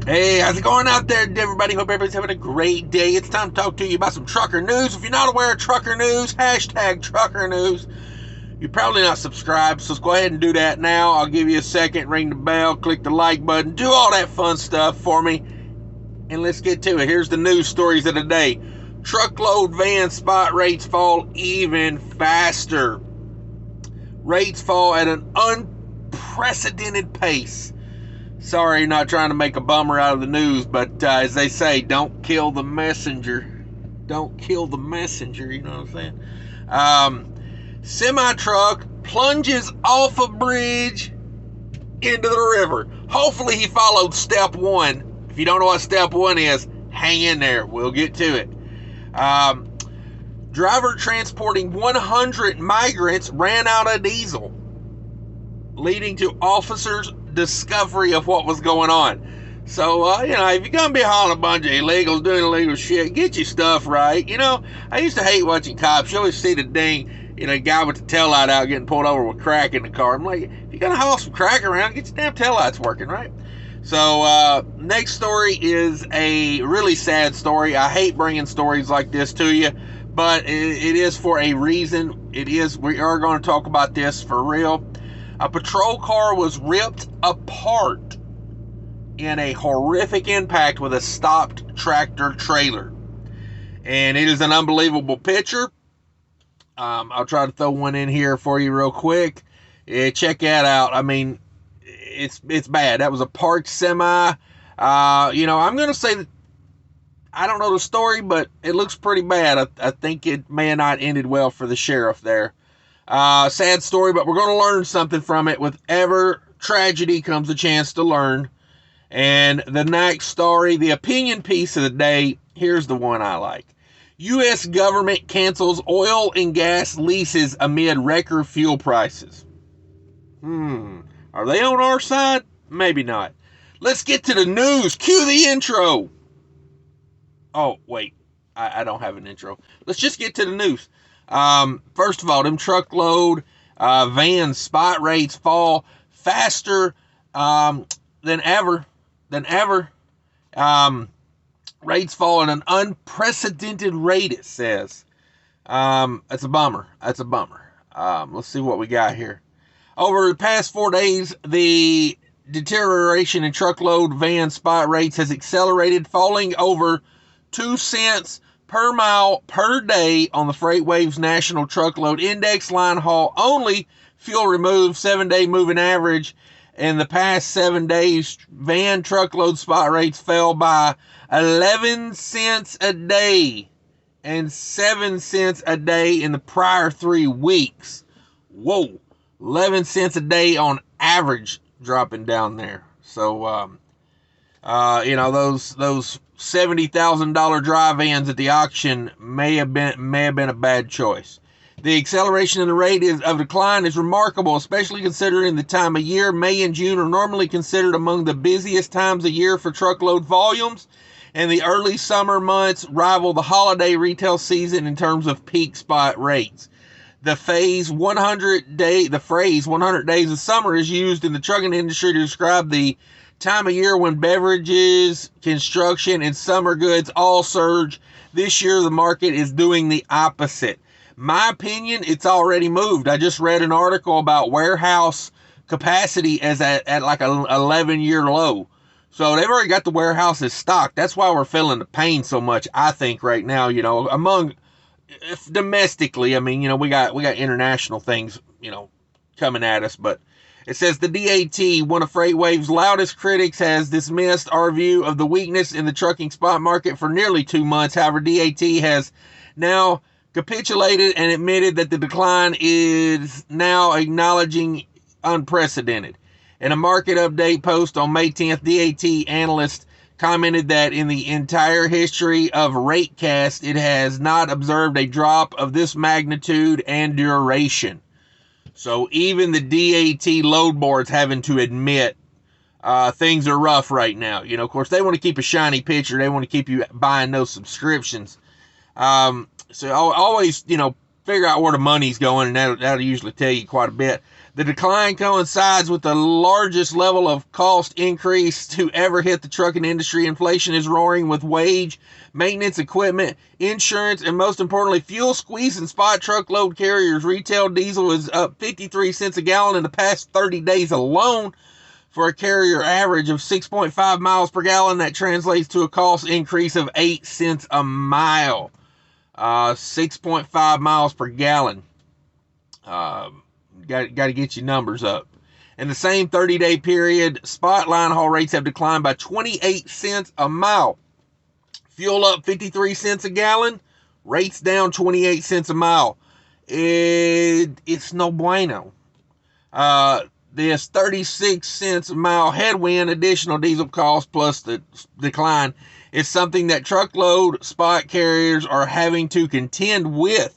Hey, how's it going out there, everybody? Hope everybody's having a great day. It's time to talk to you about some trucker news. If you're not aware of trucker news, hashtag trucker news. You're probably not subscribed, so let's go ahead and do that now. I'll give you a second, ring the bell, click the like button, do all that fun stuff for me, and let's get to it. Here's the news stories of the day. Truckload van spot rates fall even faster. Rates fall at an unprecedented pace. Sorry, not trying to make a bummer out of the news, but as they say, don't kill the messenger. Don't kill the messenger, you know what I'm saying? Semi-truck plunges off a bridge into the river. Hopefully he followed step one. If you don't know what step one is, hang in there. We'll get to it. Driver transporting 100 migrants ran out of diesel, leading to officers' discovery of what was going on. So, if you're going to be hauling a bunch of illegals doing illegal shit, get your stuff right. I used to hate watching cops. You always see the guy with the taillight out getting pulled over with crack in the car. I'm like, if you're going to haul some crack around, get your damn taillights working, right? So, next story is a really sad story. I hate bringing stories like this to you, but it is for a reason. We are going to talk about this for real. A patrol car was ripped apart in a horrific impact with a stopped tractor trailer. And it is an unbelievable picture. I'll try to throw one in here for you real quick. Check that out. I mean, it's bad. That was a parked semi. I'm going to say that I don't know the story, but it looks pretty bad. I think it may have not ended well for the sheriff there. Sad story, but we're going to learn something from it. With every tragedy comes a chance to learn. And the next story, the opinion piece of the day, here's the one I like. U.S. government cancels oil and gas leases amid record fuel prices. Are they on our side? Maybe not. Let's get to the news. Cue the intro. Oh, wait. I don't have an intro. Let's just get to the news. First of all, them truckload van spot rates fall faster than ever. Rates fall at an unprecedented rate, it says. That's a bummer. Let's see what we got here. Over the past 4 days, the deterioration in truckload van spot rates has accelerated, falling over 2 cents per mile per day on the FreightWaves National Truckload Index line haul only fuel removed 7-day moving average. In the past 7 days, van truckload spot rates fell by 11 cents a day and 7 cents a day in the prior 3 weeks. Whoa, 11 cents a day on average dropping down there. So, those $70,000 dry vans at the auction may have been a bad choice. The acceleration in the rate of decline is remarkable, especially considering the time of year. May and June are normally considered among the busiest times of year for truckload volumes, and the early summer months rival the holiday retail season in terms of peak spot rates. The phrase 100 days of summer is used in the trucking industry to describe the time of year when beverages, construction, and summer goods all surge. This year, the market is doing the opposite. My opinion, it's already moved. I just read an article about warehouse capacity is at like an 11-year low. So they've already got the warehouses stocked. That's why we're feeling the pain so much, I think, right now, domestically. I mean, we got international things, coming at us, but it says the DAT, one of FreightWaves' loudest critics, has dismissed our view of the weakness in the trucking spot market for nearly 2 months. However, DAT has now capitulated and admitted that the decline is now acknowledging unprecedented. In a market update post on May 10th, DAT analyst commented that in the entire history of RateCast, it has not observed a drop of this magnitude and duration. So even the DAT load board's having to admit things are rough right now. Of course, they want to keep a shiny picture. They want to keep you buying those subscriptions. So always, figure out where the money's going, and that'll usually tell you quite a bit. The decline coincides with the largest level of cost increase to ever hit the trucking industry. Inflation is roaring with wage, maintenance, equipment, insurance, and most importantly, fuel squeezing spot truckload carriers. Retail diesel is up 53 cents a gallon in the past 30 days alone. For a carrier average of 6.5 miles per gallon, that translates to a cost increase of 8 cents a mile. 6.5 miles per gallon. Got to get your numbers up. In the same 30-day period, spot line haul rates have declined by 28 cents a mile. Fuel up 53 cents a gallon, rates down 28 cents a mile. It's no bueno. This 36 cents a mile headwind, additional diesel cost plus the decline, is something that truckload spot carriers are having to contend with.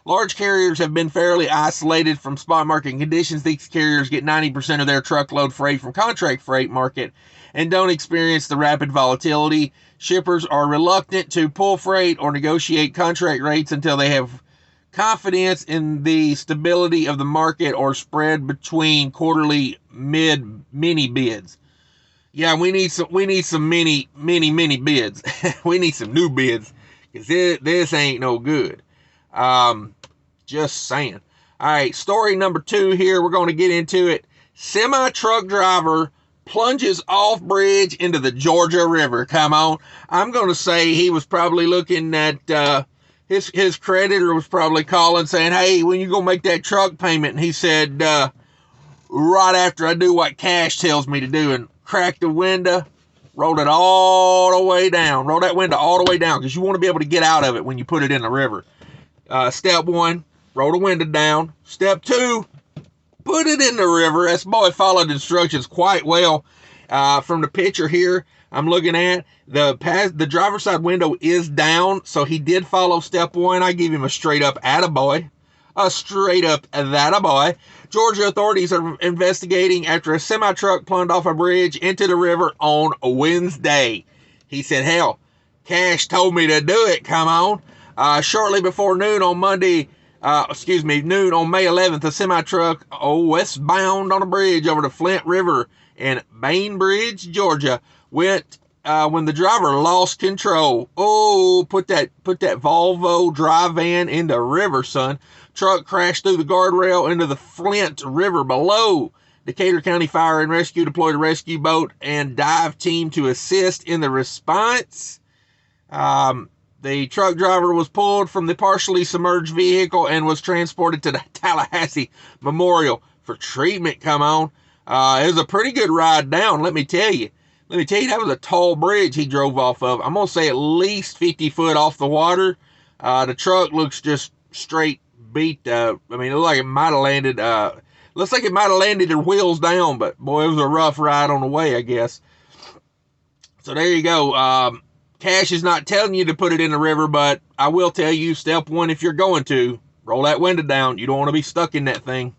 Large carriers have been fairly isolated from spot market conditions. These carriers get 90% of their truckload freight from contract freight market and don't experience the rapid volatility. Shippers are reluctant to pull freight or negotiate contract rates until they have confidence in the stability of the market or spread between quarterly mini bids. Yeah, we need some mini bids. We need some new bids because this ain't no good. Just saying. All right, story number 2 here. We're going to get into it. Semi-truck driver plunges off bridge into the Georgia River. Come on. I'm going to say he was probably looking at, his creditor was probably calling saying, hey, when you going to make that truck payment? And he said, right after I do what cash tells me to do, and cracked the window, rolled it all the way down. Roll that window all the way down because you want to be able to get out of it when you put it in the river. Step 1, roll the window down. Step 2, put it in the river. This boy followed instructions quite well. From the picture here I'm looking at, the driver's side window is down, so he did follow step 1. I give him a straight up attaboy. A straight up attaboy. Georgia authorities are investigating after a semi-truck plunged off a bridge into the river on Wednesday. He said, hell, Cash told me to do it, come on. Shortly before noon on noon on May 11th, a semi-truck westbound on a bridge over the Flint River in Bainbridge, Georgia, went when the driver lost control. Oh, put that Volvo drive van in the river, son. Truck crashed through the guardrail into the Flint River below. Decatur County Fire and Rescue deployed a rescue boat and dive team to assist in the response. The truck driver was pulled from the partially submerged vehicle and was transported to the Tallahassee Memorial for treatment. Come on. It was a pretty good ride down, let me tell you. That was a tall bridge he drove off of. I'm going to say at least 50 foot off the water. The truck looks just straight beat. It looked like it might have landed. Looks like it might have landed their wheels down, but boy, it was a rough ride on the way, I guess. So there you go. Cash is not telling you to put it in the river, but I will tell you, step 1, if you're going to, roll that window down. You don't want to be stuck in that thing.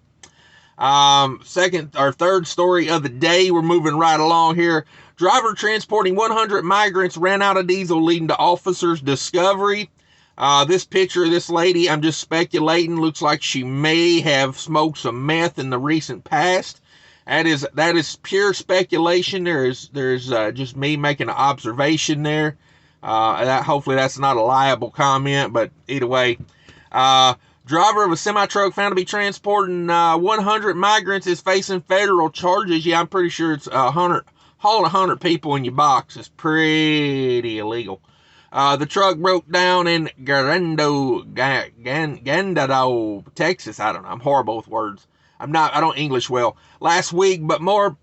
Third story of the day. We're moving right along here. Driver transporting 100 migrants ran out of diesel, leading to officers' discovery. This picture of this lady, I'm just speculating, looks like she may have smoked some meth in the recent past. That is pure speculation. There's just me making an observation there. Hopefully that's not a liable comment, but either way, driver of a semi-truck found to be transporting 100 migrants is facing federal charges. Yeah, I'm pretty sure it's hauling 100 people in your box is pretty illegal. The truck broke down in Gandado, Texas. I don't know. I'm horrible with words. I don't English well. Last week, but more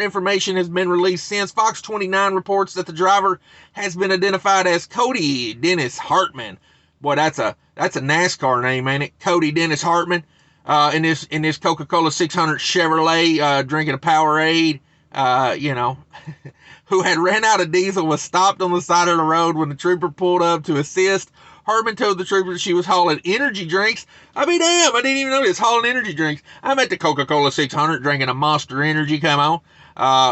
information has been released since. Fox 29 reports that the driver has been identified as Cody Dennis Hartman. Boy, that's a NASCAR name, ain't it? Cody Dennis Hartman. In this Coca-Cola 600 Chevrolet, drinking a Powerade. Who had ran out of diesel, was stopped on the side of the road when the trooper pulled up to assist. Hartman told the trooper that she was hauling energy drinks. I mean, damn, I didn't even know this, hauling energy drinks. I'm at the Coca-Cola 600 drinking a Monster Energy, come on.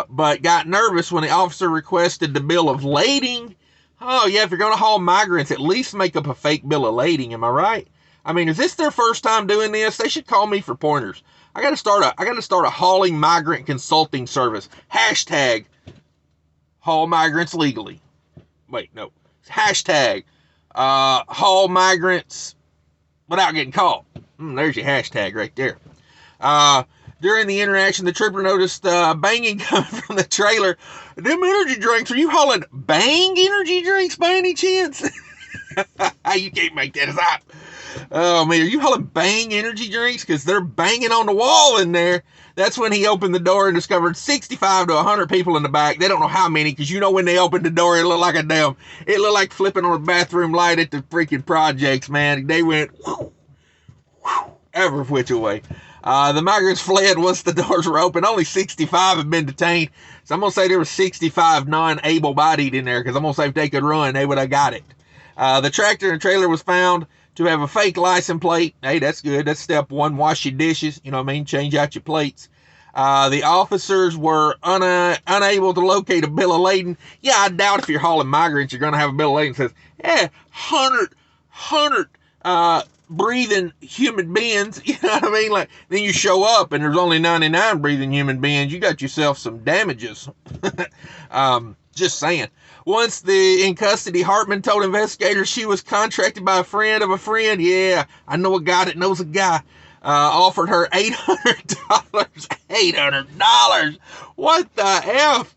But got nervous when the officer requested the bill of lading. Oh, yeah, if you're going to haul migrants, at least make up a fake bill of lading, am I right? I mean, is this their first time doing this? They should call me for pointers. I got to start a hauling migrant consulting service. Hashtag haul migrants legally. Wait, no. Hashtag haul migrants without getting caught. There's your hashtag right there. During the interaction, the trooper noticed banging coming from the trailer. Them energy drinks, are you hauling bang energy drinks by any chance? You can't make that up. Oh, man, are you hauling bang energy drinks? Because they're banging on the wall in there. That's when he opened the door and discovered 65 to 100 people in the back. They don't know how many, because you know when they opened the door, it looked like flipping on a bathroom light at the freaking projects, man. They went whoo, whoo, every which way. The migrants fled once the doors were open. Only 65 have been detained. So I'm going to say there were 65 non-able-bodied in there, because I'm going to say if they could run, they would have got it. The tractor and trailer was found to have a fake license plate. Hey, that's good. That's step one. Wash your dishes. You know what I mean? Change out your plates. The officers were unable to locate a bill of lading. Yeah, I doubt if you're hauling migrants, you're going to have a bill of lading that says, 100 breathing human beings. You know what I mean? Like, then you show up and there's only 99 breathing human beings. You got yourself some damages. Just saying. Once in custody, Hartman told investigators she was contracted by a friend of a friend. Yeah, I know a guy that knows a guy. Offered her $800. $800. What the F?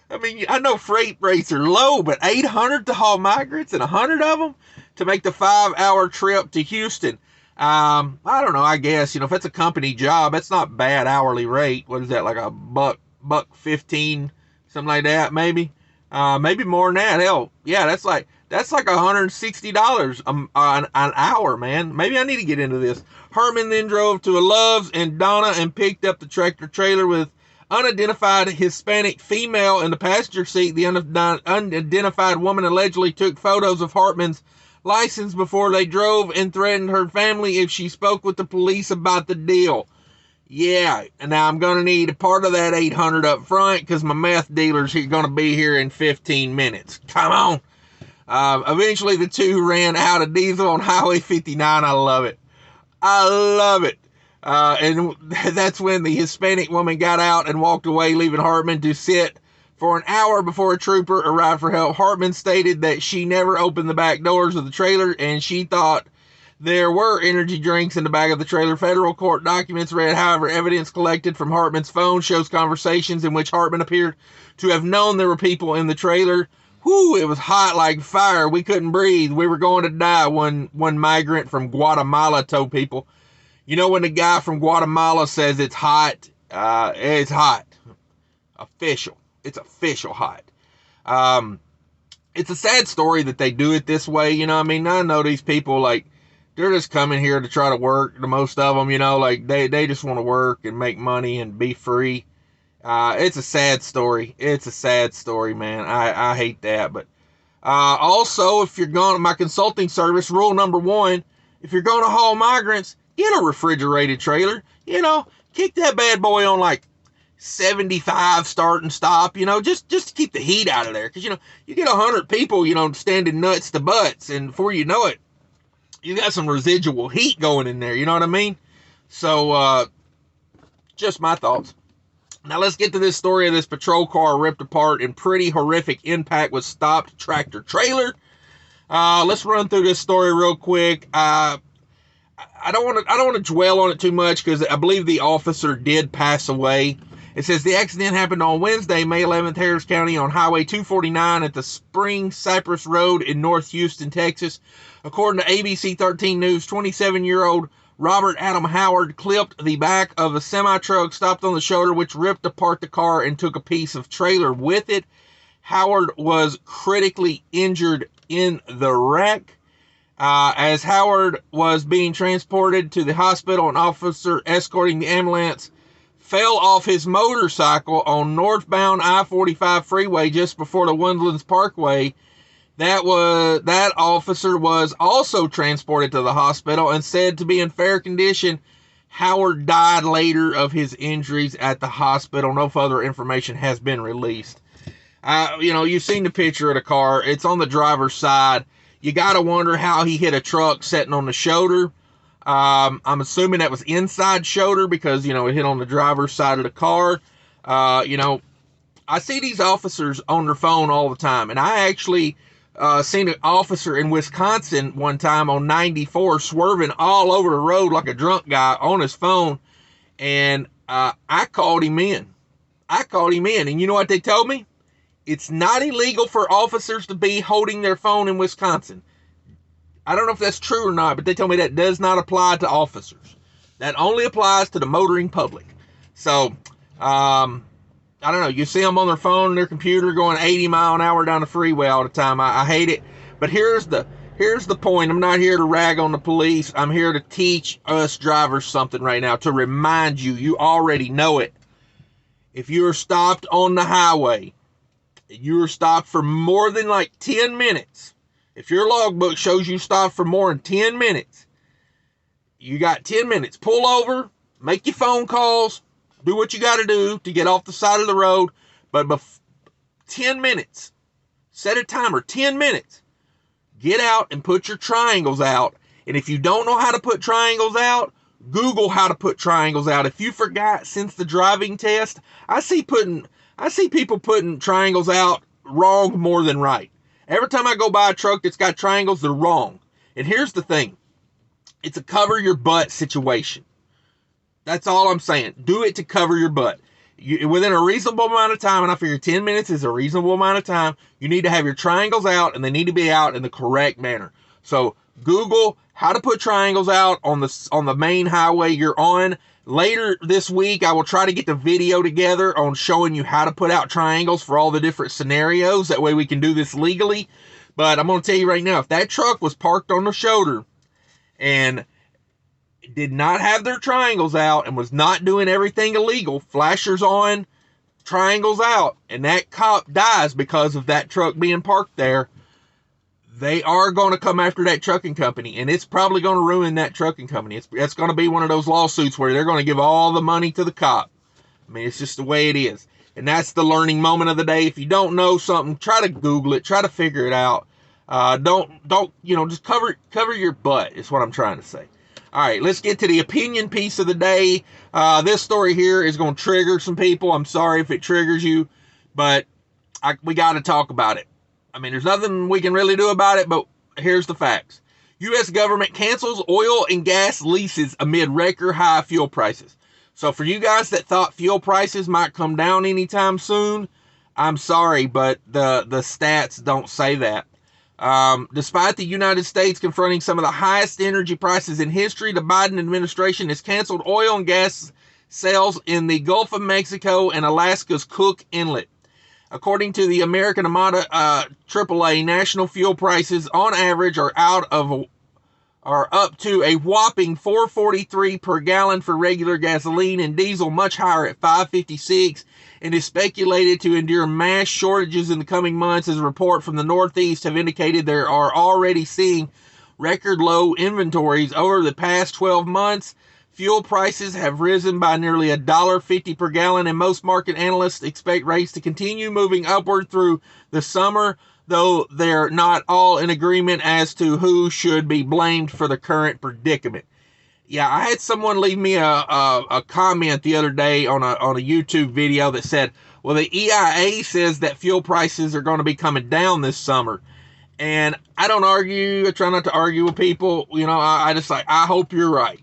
I mean, I know freight rates are low, but $800 to haul migrants and 100 of them to make the 5-hour trip to Houston. I don't know. I guess, if it's a company job, that's not bad hourly rate. What is that? Like $1.15, something like that, maybe. Maybe more than that. Hell, yeah, that's like $160 an hour, man. Maybe I need to get into this. Hartman then drove to a Love's in Donna and picked up the tractor trailer with unidentified Hispanic female in the passenger seat. The unidentified woman allegedly took photos of Hartman's license before they drove and threatened her family if she spoke with the police about the deal. Yeah, and now I'm going to need a part of that $800 up front because my meth dealer's going to be here in 15 minutes. Come on. Eventually, the two ran out of diesel on Highway 59. I love it. And that's when the Hispanic woman got out and walked away, leaving Hartman to sit for an hour before a trooper arrived for help. Hartman stated that she never opened the back doors of the trailer and she thought there were energy drinks in the back of the trailer. Federal court documents read, however, evidence collected from Hartman's phone shows conversations in which Hartman appeared to have known there were people in the trailer. Whew, it was hot like fire. We couldn't breathe. We were going to die, one migrant from Guatemala told people. You know when the guy from Guatemala says it's hot, it's hot. Official. It's official hot. It's a sad story that they do it this way, you know what I mean? I know these people, like, they're just coming here to try to work, the most of them, like, they just want to work and make money and be free. It's a sad story. It's a sad story, man. I hate that. But also, if you're going to my consulting service, rule number 1, if you're going to haul migrants, get a refrigerated trailer. Kick that bad boy on like 75 start and stop, just to keep the heat out of there. Because, you get 100 people, standing nuts to butts, and before you know it, you got some residual heat going in there, you know what I mean? So, just my thoughts. Now let's get to this story of this patrol car ripped apart in pretty horrific impact with stopped tractor trailer. Let's run through this story real quick. I don't want to dwell on it too much because I believe the officer did pass away. It says the accident happened on Wednesday, May 11th, Harris County on Highway 249 at the Spring Cypress Road in North Houston, Texas. According to ABC 13 News, 27-year-old Robert Adam Howard clipped the back of a semi-truck stopped on the shoulder, which ripped apart the car and took a piece of trailer with it. Howard was critically injured in the wreck. As Howard was being transported to the hospital, an officer escorting the ambulance fell off his motorcycle on northbound I-45 freeway just before the Woodlands Parkway. That officer was also transported to the hospital and said to be in fair condition. Howard died later of his injuries at the hospital. No further information has been released. You've seen the picture of the car. It's on the driver's side. You got to wonder how he hit a truck sitting on the shoulder. I'm assuming that was inside shoulder because, it hit on the driver's side of the car. I see these officers on their phone all the time, and I actually seen an officer in Wisconsin one time on 94 swerving all over the road like a drunk guy on his phone, and I called him in. And you know what they told me? It's not illegal for officers to be holding their phone in Wisconsin. I don't know if that's true or not, but they told me that does not apply to officers. That only applies to the motoring public. So, I don't know. You see them on their phone and their computer going 80 mile an hour down the freeway all the time. I hate it. But here's the point. I'm not here to rag on the police. I'm here to teach us drivers something right now, to remind you. You already know it. If you are stopped on the highway, you are stopped for more than like 10 minutes. If your logbook shows you stopped for more than 10 minutes, you got 10 minutes. Pull over, make your phone calls, do what you got to do to get off the side of the road. But 10 minutes, set a timer, 10 minutes. Get out and put your triangles out. And if you don't know how to put triangles out, Google how to put triangles out. If you forgot since the driving test, I see people putting triangles out wrong more than right. Every time I go by a truck that's got triangles, they're wrong. And here's the thing. It's a cover your butt situation. That's all I'm saying. Do it to cover your butt. Within a reasonable amount of time, and I figure 10 minutes is a reasonable amount of time, you need to have your triangles out, and they need to be out in the correct manner. So Google how to put triangles out on the main highway you're on. Later this week, I will try to get the video together on showing you how to put out triangles for all the different scenarios. That way we can do this legally. But I'm going to tell you right now, if that truck was parked on the shoulder and did not have their triangles out and was not doing everything illegal, flashers on, triangles out, and that cop dies because of that truck being parked there, they are going to come after that trucking company, and it's probably going to ruin that trucking company. It's going to be one of those lawsuits where they're going to give all the money to the cop. I mean, it's just the way it is. And that's the learning moment of the day. If you don't know something, try to Google it, try to figure it out. Just cover your butt is what I'm trying to say. All right, let's get to the opinion piece of the day. This story here is going to trigger some people. I'm sorry if it triggers you, but we got to talk about it. I mean, there's nothing we can really do about it, but here's the facts. U.S. government cancels oil and gas leases amid record high fuel prices. So for you guys that thought fuel prices might come down anytime soon, I'm sorry, but the stats don't say that. Despite the United States confronting some of the highest energy prices in history, the Biden administration has canceled oil and gas sales in the Gulf of Mexico and Alaska's Cook Inlet. According to the American Armada AAA, national fuel prices on average are up to a whopping $4.43 per gallon for regular gasoline, and diesel much higher at $5.56, and is speculated to endure mass shortages in the coming months, as a report from the Northeast have indicated there are already seeing record low inventories over the past 12 months. Fuel prices have risen by nearly $1.50 per gallon, and most market analysts expect rates to continue moving upward through the summer, though they're not all in agreement as to who should be blamed for the current predicament. Yeah, I had someone leave me a comment the other day on a YouTube video that said, well, the EIA says that fuel prices are going to be coming down this summer. And I don't argue. I try not to argue with people. I just I hope you're right.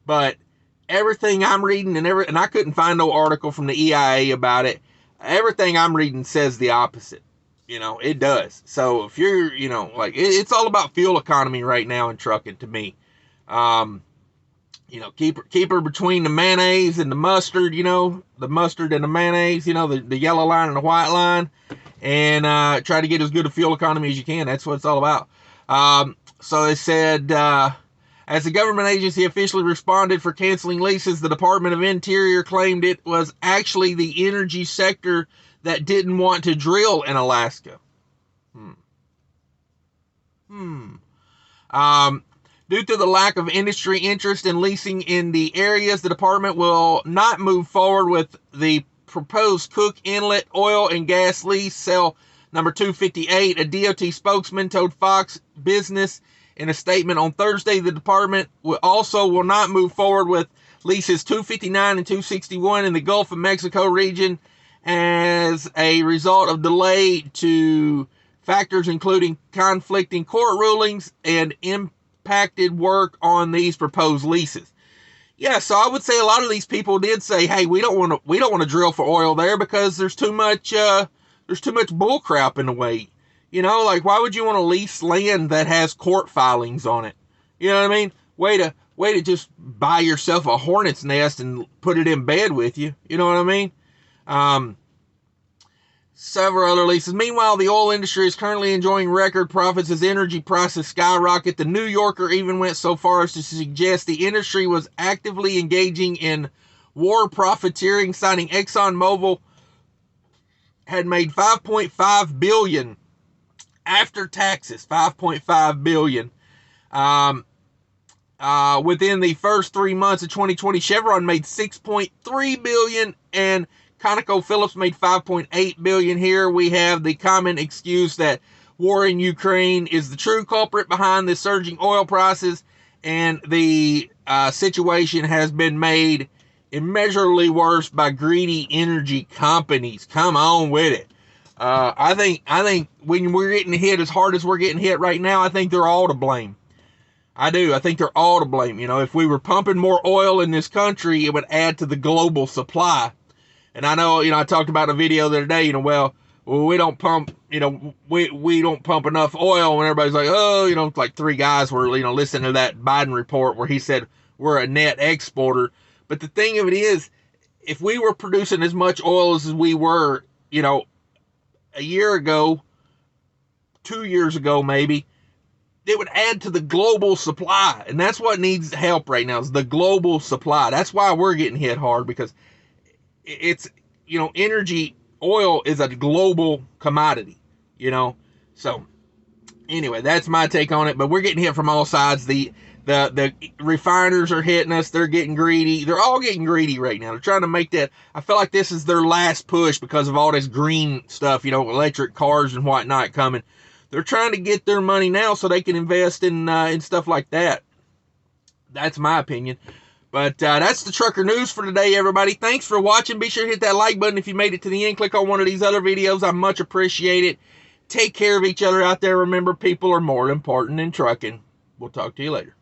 But everything I'm reading and I couldn't find no article from the EIA about it. Everything I'm reading says the opposite. It does. So if you're, it's all about fuel economy right now in trucking to me. Keep her between the mayonnaise and the mustard, the mustard and the mayonnaise, the yellow line and the white line, and try to get as good a fuel economy as you can. That's what it's all about. So they said, as the government agency officially responded for canceling leases, the Department of Interior claimed it was actually the energy sector that didn't want to drill in Alaska. Due to the lack of industry interest in leasing in the areas, the department will not move forward with the proposed Cook Inlet oil and gas lease, cell number 258. A DOT spokesman told Fox Business In a statement on Thursday, the department will not move forward with leases 259 and 261 in the Gulf of Mexico region as a result of delay to factors including conflicting court rulings and impacted work on these proposed leases. Yeah, so I would say a lot of these people did say, "Hey, we don't want to drill for oil there because there's too much bull crap in the way." You know, like, why would you want to lease land that has court filings on it? You know what I mean? Way to just buy yourself a hornet's nest and put it in bed with you. You know what I mean? Several other leases. Meanwhile, the oil industry is currently enjoying record profits as energy prices skyrocket. The New Yorker even went so far as to suggest the industry was actively engaging in war profiteering, citing ExxonMobil had made $5.5 billion after taxes. $5.5 billion. Within the first 3 months of 2020, Chevron made $6.3 billion and ConocoPhillips made $5.8 billion. Here we have the common excuse that war in Ukraine is the true culprit behind the surging oil prices, and the situation has been made immeasurably worse by greedy energy companies. Come on with it. I think when we're getting hit as hard as we're getting hit right now, I think they're all to blame. I do. I think they're all to blame. You know, if we were pumping more oil in this country, it would add to the global supply. And I know, I talked about a video the other day, well, we don't pump, we don't pump enough oil, and everybody's like, oh, like 3 guys were, listening to that Biden report where he said we're a net exporter. But the thing of it is, if we were producing as much oil as we were, a year ago, 2 years ago, maybe, it would add to the global supply. And that's what needs help right now, is the global supply. That's why we're getting hit hard, because it's, energy, oil is a global commodity, So anyway, that's my take on it, but we're getting hit from all sides. The refiners are hitting us. They're getting greedy. They're all getting greedy right now. They're trying to make that. I feel like this is their last push because of all this green stuff, electric cars and whatnot coming. They're trying to get their money now so they can invest in stuff like that. That's my opinion. But that's the trucker news for today, everybody. Thanks for watching. Be sure to hit that like button if you made it to the end. Click on one of these other videos. I much appreciate it. Take care of each other out there. Remember, people are more important than trucking. We'll talk to you later.